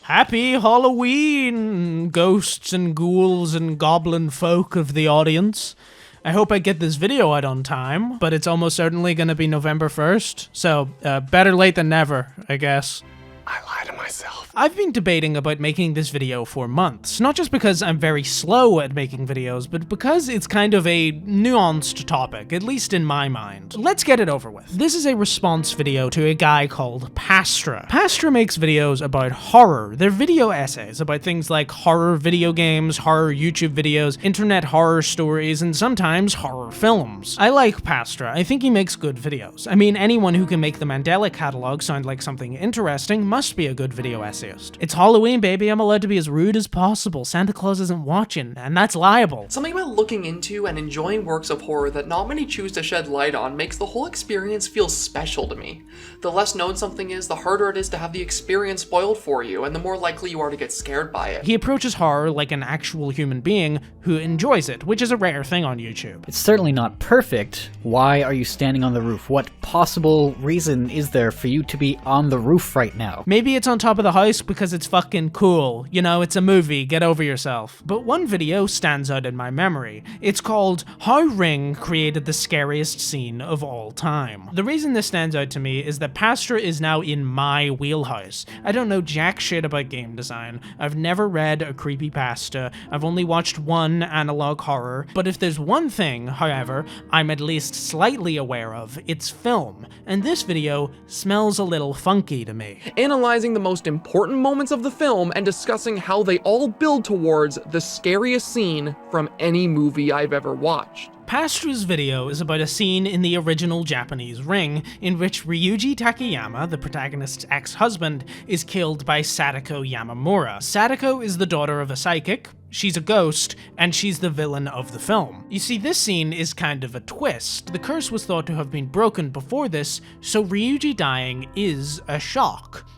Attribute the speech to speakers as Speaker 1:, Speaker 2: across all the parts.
Speaker 1: Happy Halloween, ghosts and ghouls and goblin folk of the audience. I hope I get this video out on time, but it's almost certainly gonna be November 1st, so better late than never, I guess.
Speaker 2: I lie to myself.
Speaker 1: I've been debating about making this video for months, not just because I'm very slow at making videos, but because it's kind of a nuanced topic, at least in my mind. Let's get it over with. This is a response video to a guy called Pastra. Pastra makes videos about horror. They're video essays about things like horror video games, horror YouTube videos, internet horror stories, and sometimes horror films. I like Pastra. I think he makes good videos. I mean, anyone who can make the Mandela catalog sound like something interesting must be a good video essayist. It's Halloween, baby. I'm allowed to be as rude as possible. Santa Claus isn't watching, and that's liable.
Speaker 3: Something about looking into and enjoying works of horror that not many choose to shed light on makes the whole experience feel special to me. The less known something is, the harder it is to have the experience spoiled for you, and the more likely you are to get scared by it.
Speaker 1: He approaches horror like an actual human being who enjoys it, which is a rare thing on YouTube.
Speaker 4: It's certainly not perfect. Why are you standing on the roof? What possible reason is there for you to be on the roof right now?
Speaker 1: Maybe it's on top of the house because it's fucking cool. You know, it's a movie, get over yourself. But one video stands out in my memory. It's called How Ring Created the Scariest Scene of All Time. The reason this stands out to me is that Pastra is now in my wheelhouse. I don't know jack shit about game design. I've never read a creepypasta. I've only watched one analog horror. But if there's one thing, however, I'm at least slightly aware of, it's film. And this video smells a little funky to me.
Speaker 3: Analyzing the most important moments of the film and discussing how they all build towards the scariest scene from any movie I've ever watched.
Speaker 1: Pastra's video is about a scene in the original Japanese Ring in which Ryuji Takayama, the protagonist's ex-husband, is killed by Sadako Yamamura. Sadako is the daughter of a psychic, she's a ghost, and she's the villain of the film. You see, this scene is kind of a twist. The curse was thought to have been broken before this, so Ryuji dying is a shock.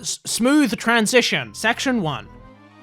Speaker 1: Smooth transition. Section 1.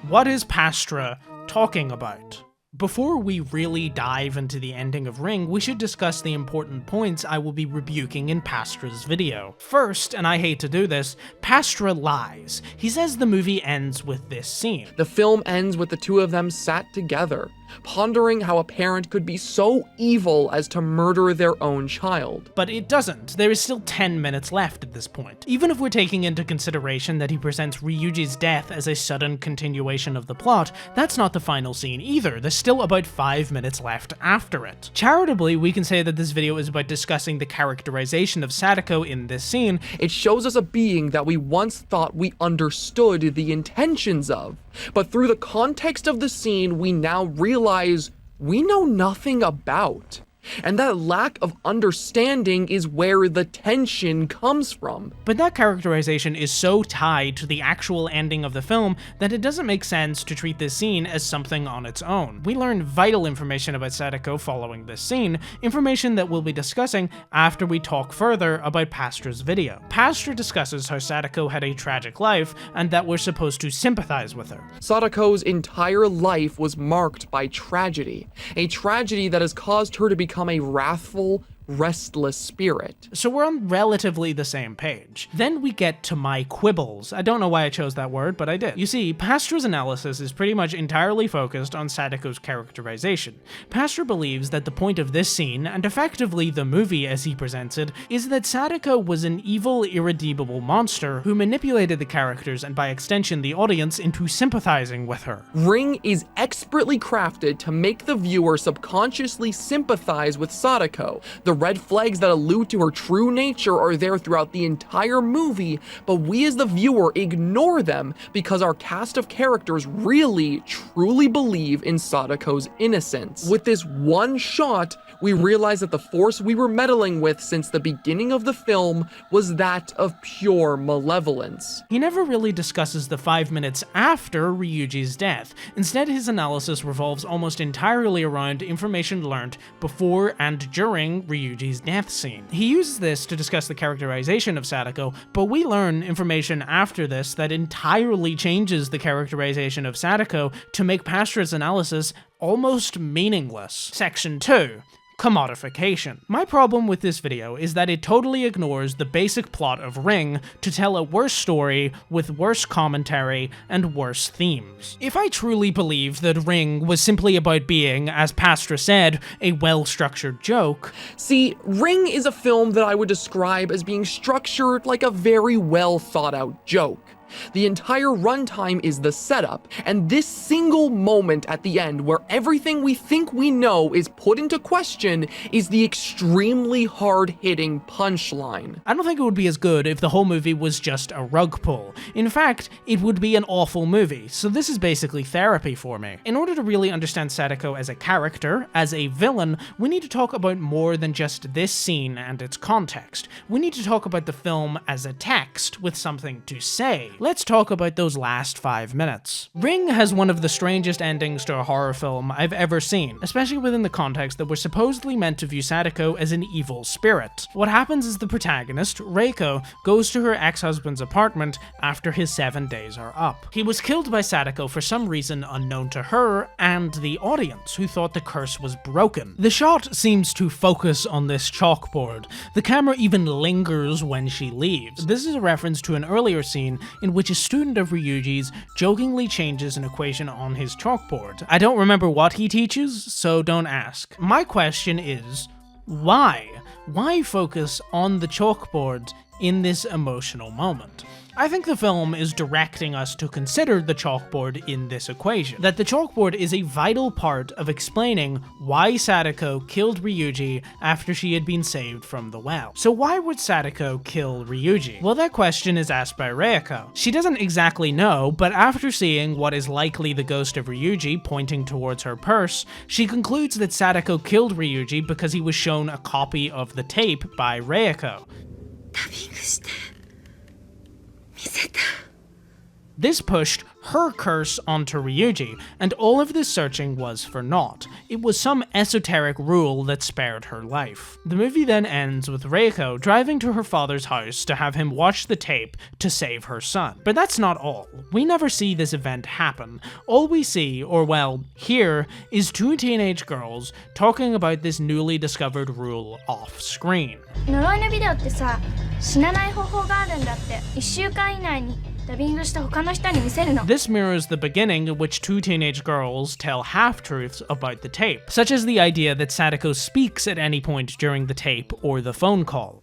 Speaker 1: What is Pastra talking about? Before we really dive into the ending of Ring, we should discuss the important points I will be rebuking in Pastra's video. First, and I hate to do this, Pastra lies. He says the movie ends with this scene.
Speaker 3: The film ends with the two of them sat together, pondering how a parent could be so evil as to murder their own child.
Speaker 1: But it doesn't. There is still 10 minutes left at this point. Even if we're taking into consideration that he presents Ryuji's death as a sudden continuation of the plot, that's not the final scene either. There's still about 5 minutes left after it. Charitably, we can say that this video is about discussing the characterization of Sadako in this scene.
Speaker 3: It shows us a being that we once thought we understood the intentions of, but through the context of the scene, we now realize we know nothing about. And that lack of understanding is where the tension comes from.
Speaker 1: But that characterization is so tied to the actual ending of the film that it doesn't make sense to treat this scene as something on its own. We learn vital information about Sadako following this scene, information that we'll be discussing after we talk further about Pastra's video. Pastra discusses how Sadako had a tragic life and that we're supposed to sympathize with her.
Speaker 3: Sadako's entire life was marked by tragedy, a tragedy that has caused her to become a wrathful, restless spirit.
Speaker 1: So we're on relatively the same page. Then we get to my quibbles. I don't know why I chose that word, but I did. You see, Pastra's analysis is pretty much entirely focused on Sadako's characterization. Pastra believes that the point of this scene, and effectively the movie as he presents it, is that Sadako was an evil, irredeemable monster who manipulated the characters and by extension the audience into sympathizing with her.
Speaker 3: Ring is expertly crafted to make the viewer subconsciously sympathize with Sadako. The red flags that allude to her true nature are there throughout the entire movie, but we as the viewer ignore them because our cast of characters really, truly believe in Sadako's innocence. With this one shot, we realize that the force we were meddling with since the beginning of the film was that of pure malevolence.
Speaker 1: He never really discusses the 5 minutes after Ryuji's death. Instead, his analysis revolves almost entirely around information learned before and during Ryuji's death scene. He uses this to discuss the characterization of Sadako, but we learn information after this that entirely changes the characterization of Sadako to make Pastra's analysis almost meaningless. Section 2. commodification. My problem with this video is that it totally ignores the basic plot of Ring to tell a worse story with worse commentary and worse themes. If I truly believed that Ring was simply about being, as Pastra said, a well-structured joke...
Speaker 3: See, Ring is a film that I would describe as being structured like a very well thought out joke. The entire runtime is the setup, and this single moment at the end where everything we think we know is put into question is the extremely hard-hitting punchline.
Speaker 1: I don't think it would be as good if the whole movie was just a rug pull. In fact, it would be an awful movie, so this is basically therapy for me. In order to really understand Sadako as a character, as a villain, we need to talk about more than just this scene and its context. We need to talk about the film as a text with something to say. Let's talk about those last 5 minutes. Ring has one of the strangest endings to a horror film I've ever seen, especially within the context that we're supposedly meant to view Sadako as an evil spirit. What happens is the protagonist, Reiko, goes to her ex-husband's apartment after his 7 days are up. He was killed by Sadako for some reason unknown to her and the audience, who thought the curse was broken. The shot seems to focus on this chalkboard. The camera even lingers when she leaves. This is a reference to an earlier scene in which a student of Ryuji's jokingly changes an equation on his chalkboard. I don't remember what he teaches, so don't ask. My question is, why? Why focus on the chalkboard in this emotional moment? I think the film is directing us to consider the chalkboard in this equation. That the chalkboard is a vital part of explaining why Sadako killed Ryuji after she had been saved from the well. So why would Sadako kill Ryuji? Well, that question is asked by Reiko. She doesn't exactly know, but after seeing what is likely the ghost of Ryuji pointing towards her purse, she concludes that Sadako killed Ryuji because he was shown a copy of the tape by Reiko. This pushed her curse onto Ryuji, and all of this searching was for naught. It was some esoteric rule that spared her life. The movie then ends with Reiko driving to her father's house to have him watch the tape to save her son. But that's not all. We never see this event happen. All we see, or well, hear, is two teenage girls talking about this newly discovered rule off screen.
Speaker 2: 呪いのビデオってさ、死なない方法があるんだって。1週間以内に This mirrors the beginning in which two teenage girls tell half-truths about the tape, such as the idea that Sadako speaks at any point during the tape or the phone call.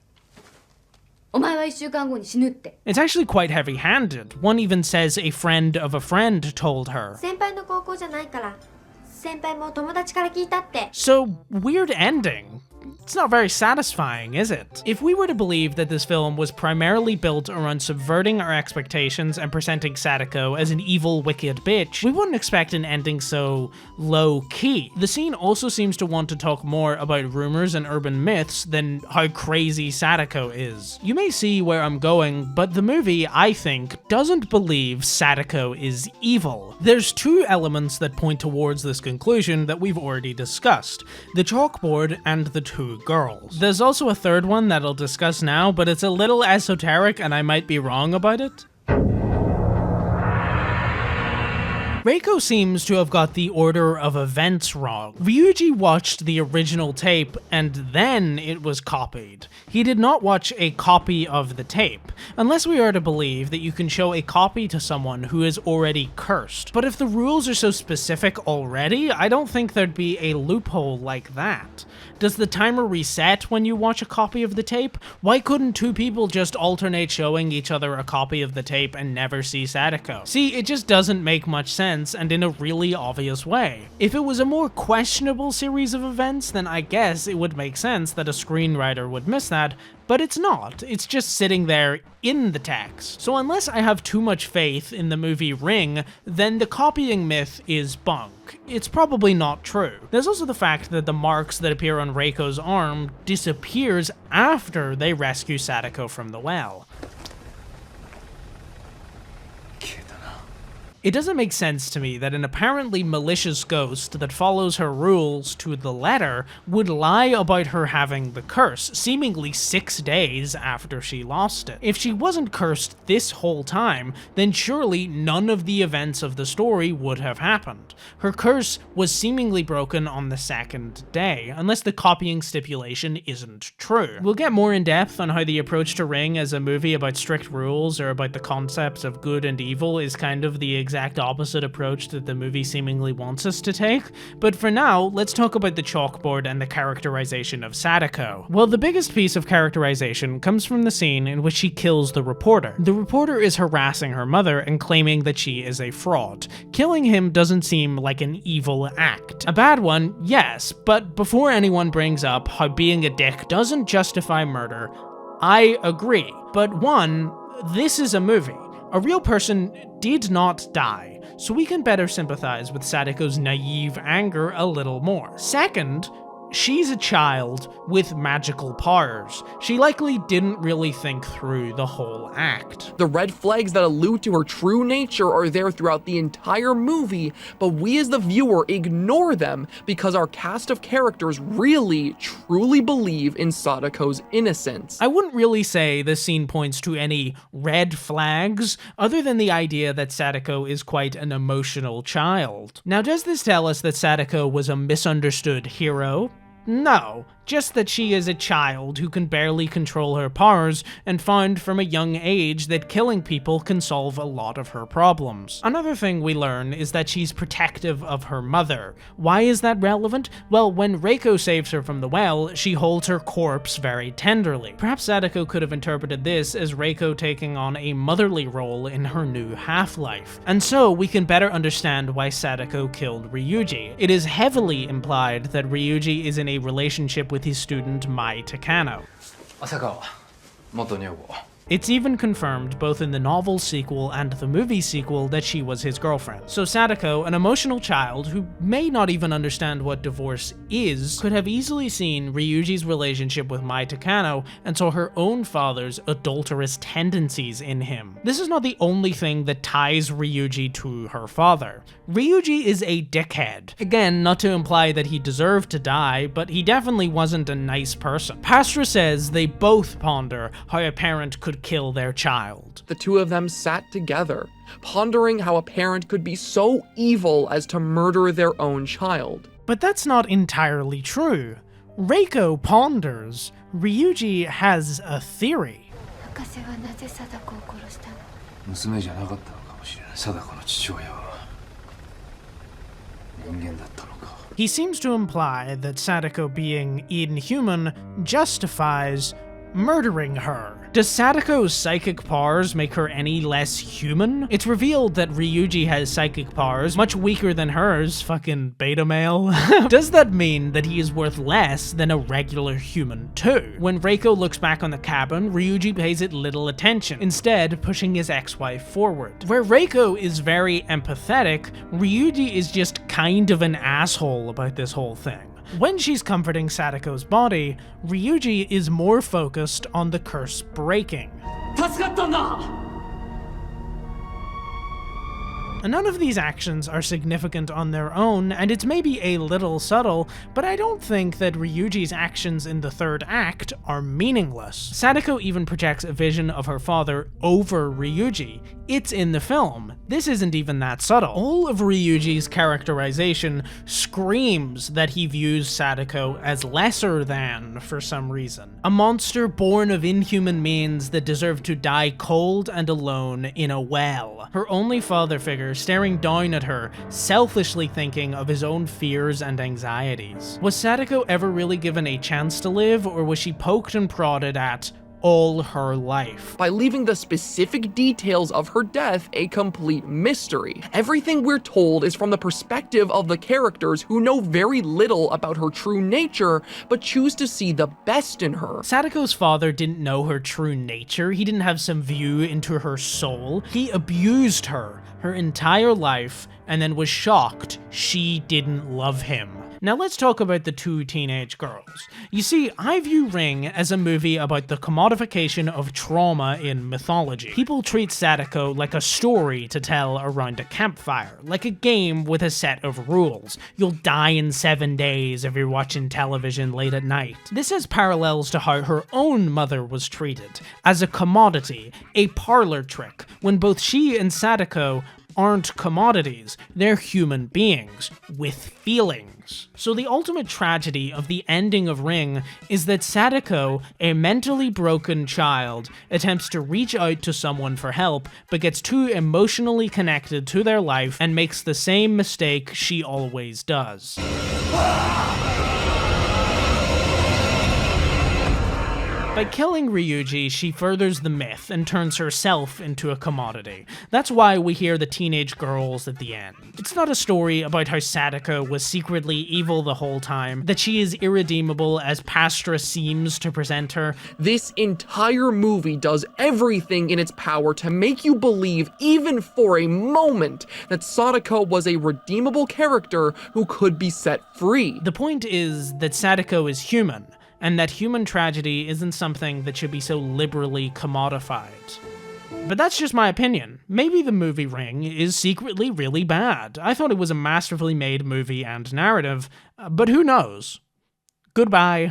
Speaker 2: It's actually quite heavy-handed. One even says a friend of a friend told her. So, weird ending. It's not very satisfying, is it? If we were to believe that this film was primarily built around subverting our expectations and presenting Sadako as an evil, wicked bitch, we wouldn't expect an ending so low-key. The scene also seems to want to talk more about rumors and urban myths than how crazy Sadako is. You may see where I'm going, but the movie, I think, doesn't believe Sadako is evil. There's two elements that point towards this conclusion that we've already discussed: the chalkboard and the two girls. There's also a third one that I'll discuss now, but it's a little esoteric and I might be wrong about it. Reiko seems to have got the order of events wrong. Ryuji watched the original tape and then it was copied. He did not watch a copy of the tape, unless we are to believe that you can show a copy to someone who is already cursed. But if the rules are so specific already, I don't think there'd be a loophole like that. Does the timer reset when you watch a copy of the tape? Why couldn't two people just alternate showing each other a copy of the tape and never see Sadako? See, it just doesn't make much sense, and in a really obvious way. If it was a more questionable series of events, then I guess it would make sense that a screenwriter would miss that, but it's not. It's just sitting there in the text. So unless I have too much faith in the movie Ring, then the copying myth is bunk. It's probably not true. There's also the fact that the marks that appear on Reiko's arm disappears after they rescue Sadako from the well. It doesn't make sense to me that an apparently malicious ghost that follows her rules to the letter would lie about her having the curse, seemingly 6 days after she lost it. If she wasn't cursed this whole time, then surely none of the events of the story would have happened. Her curse was seemingly broken on the 2nd day, unless the copying stipulation isn't true. We'll get more in depth on how the approach to Ring as a movie about strict rules or about the concepts of good and evil is kind of the exact opposite approach that the movie seemingly wants us to take, but for now, let's talk about the chalkboard and the characterization of Sadako. Well, the biggest piece of characterization comes from the scene in which she kills the reporter. The reporter is harassing her mother and claiming that she is a fraud. Killing him doesn't seem like an evil act. A bad one, yes, but before anyone brings up how being a dick doesn't justify murder, I agree. But one, this is a movie. A real person did not die, so we can better sympathize with Sadako's naive anger a little more. Second, she's a child with magical powers. She likely didn't really think through the whole act.
Speaker 3: The red flags that allude to her true nature are there throughout the entire movie, but we as the viewer ignore them because our cast of characters really, truly believe in Sadako's innocence.
Speaker 2: I wouldn't really say this scene points to any red flags, other than the idea that Sadako is quite an emotional child. Now, does this tell us that Sadako was a misunderstood hero? No, just that she is a child who can barely control her powers and found from a young age that killing people can solve a lot of her problems. Another thing we learn is that she's protective of her mother. Why is that relevant? Well, when Reiko saves her from the well, she holds her corpse very tenderly. Perhaps Sadako could have interpreted this as Reiko taking on a motherly role in her new half-life. And so we can better understand why Sadako killed Ryuji. It is heavily implied that Ryuji is in a relationship with his student Mai Takano.
Speaker 5: Asakawa, 元女房.
Speaker 2: It's even confirmed both in the novel sequel and the movie sequel that she was his girlfriend. So Sadako, an emotional child who may not even understand what divorce is, could have easily seen Ryuji's relationship with Mai Takano and saw her own father's adulterous tendencies in him. This is not the only thing that ties Ryuji to her father. Ryuji is a dickhead. Again, not to imply that he deserved to die, but he definitely wasn't a nice person. Pastra says they both ponder how a parent could kill their child.
Speaker 3: The two of them sat together, pondering how a parent could be so evil as to murder their own child.
Speaker 2: But that's not entirely true. Reiko ponders. Ryuji has a theory.
Speaker 5: 娘じゃなかったのかもしれない。貞子の父親は人間だったのか。
Speaker 2: He seems to imply that Sadako being inhuman justifies murdering her. Does Sadako's psychic powers make her any less human? It's revealed that Ryuji has psychic powers, much weaker than hers, fucking beta male. Does that mean that he is worth less than a regular human too? When Reiko looks back on the cabin, Ryuji pays it little attention, instead pushing his ex-wife forward. Where Reiko is very empathetic, Ryuji is just kind of an asshole about this whole thing. When she's comforting Sadako's body, Ryuji is more focused on the curse breaking. None of these actions are significant on their own, and it's maybe a little subtle, but I don't think that Ryuji's actions in the third act are meaningless. Sadako even projects a vision of her father over Ryuji. It's in the film. This isn't even that subtle. All of Ryuji's characterization screams that he views Sadako as lesser than for some reason. A monster born of inhuman means that deserved to die cold and alone in a well. Her only father figure staring down at her, selfishly thinking of his own fears and anxieties. Was Sadako ever really given a chance to live, or was she poked and prodded at all her life?
Speaker 3: By leaving the specific details of her death a complete mystery. Everything we're told is from the perspective of the characters who know very little about her true nature, but choose to see the best in her.
Speaker 2: Sadako's father didn't know her true nature. He didn't have some view into her soul. He abused her entire life and then was shocked she didn't love him. Now let's talk about the two teenage girls. You see, I view Ring as a movie about the commodification of trauma in mythology. People treat Sadako like a story to tell around a campfire, like a game with a set of rules. You'll die in 7 days if you're watching television late at night. This has parallels to how her own mother was treated, as a commodity, a parlor trick, when both she and Sadako aren't commodities, they're human beings, with feelings. So the ultimate tragedy of the ending of Ring is that Sadako, a mentally broken child, attempts to reach out to someone for help, but gets too emotionally connected to their life and makes the same mistake she always does. By killing Ryuji, she furthers the myth and turns herself into a commodity. That's why we hear the teenage girls at the end. It's not a story about how Sadako was secretly evil the whole time, that she is irredeemable as Pastra seems to present her.
Speaker 3: This entire movie does everything in its power to make you believe, even for a moment, that Sadako was a redeemable character who could be set free.
Speaker 2: The point is that Sadako is human, and that human tragedy isn't something that should be so liberally commodified. But that's just my opinion. Maybe the movie Ring is secretly really bad. I thought it was a masterfully made movie and narrative, but who knows? Goodbye.